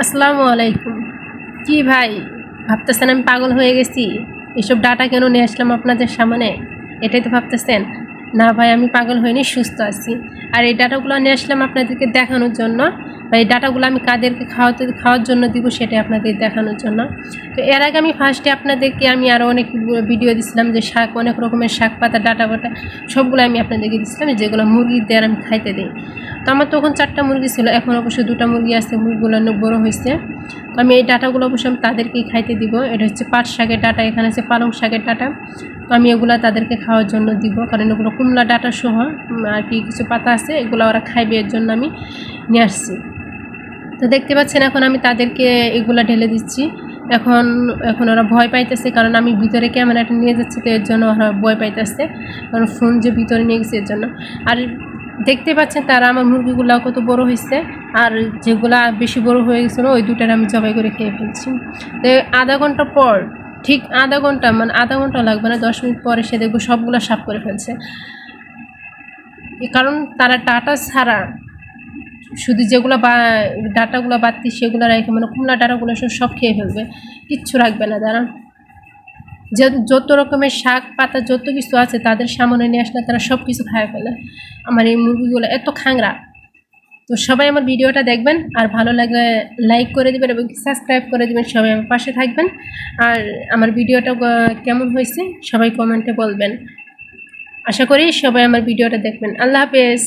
আসসালামু আলাইকুম। কি ভাই, ভাবতেছেন আমি পাগল হয়ে গেছি? এসব ডাটা কেন নিয়ে আসলাম আপনাদের সামনে? এটাই তো ভাবতেছেন? না ভাই, আমি পাগল হইনি, সুস্থ আছি। আর এই ডাটাগুলো নিয়ে আসলাম আপনাদেরকে দেখানোর জন্য। বা এই ডাটাগুলো আমি কাদেরকে খাওয়ার জন্য দিব সেটাই আপনাদের দেখানোর জন্য। তো এর আগে আমি ফার্স্টে আপনাদেরকে আরও অনেক ভিডিও দিছিলাম যে শাক, অনেক রকমের শাক পাতা, ডাটা বাটা সবগুলো আমি আপনাদেরকে দিচ্ছিলাম, যেগুলো মুরগিদের আমি খাইতে দিই। তো আমার তখন 4টা মুরগি ছিল, এখন অবশ্য 2টা মুরগি আছে, মুরগিগুলো অনেক বড় হয়েছে। তো আমি এই ডাটাগুলো অবশ্য আমি তাদেরকেই খাইতে দিব। এটা হচ্ছে পাট শাকের ডাটা, এখানে আছে পালং শাকের ডাটা। তো আমি এগুলো তাদেরকে খাওয়ার জন্য দিব, কারণ এগুলো কুমড়া ডাটা সহ আর কি কিছু পাতা আছে, এগুলো ওরা খাইবে, এর জন্য আমি নিয়ে আসছি। তো দেখতে পাচ্ছেন এখন আমি তাদেরকে এগুলো ঢেলে দিচ্ছি। এখন এখন ওরা ভয় পাইতেছে, কারণ আমি ভিতরে ক্যামেরাটা নিয়ে যাচ্ছি, তো এর জন্য ওরা ভয় পাইতেছে, কারণ ফোন যে ভিতরে নিয়ে গেছে এর জন্য। আর দেখতে পাচ্ছেন তারা আমার মুরগিগুলো কত বড় হয়েছে, আর যেগুলা বেশি বড় হয়ে গেছিলো ওই দুটার আমি জবাই করে খেয়ে ফেলছি। তো আধা ঘন্টা পর, ঠিক আধা ঘন্টা, মানে আধা ঘন্টা লাগবে না, 10 মিনিট পরে সে দেখবো সবগুলো সাফ করে ফেলছে। কারণ তারা ডাটা ছাড়া শুধু যেগুলো ডাটাগুলো বাড়তি সেগুলো রেখে, মানে কুমড়া ডাটাগুলো সব খেয়ে ফেলবে, কিচ্ছু রাখবে না তারা। যে যত রকমের শাক পাতা যত কিছু আছে তাদের সামনে নিয়ে আসলে তারা সব কিছু খায় ফেলে। আমার এই মুরগিগুলো এত খাংরা। তো সবাই আমার ভিডিওটা দেখবেন, আর ভালো লাগলে লাইক করে দেবেন এবং সাবস্ক্রাইব করে দেবেন, সবাই আমার পাশে থাকবেন। আর আমার ভিডিওটা কেমন হয়েছে সবাই কমেন্টে বলবেন। আশা করি সবাই আমার ভিডিওটা দেখবেন। আল্লাহ হাফেজ।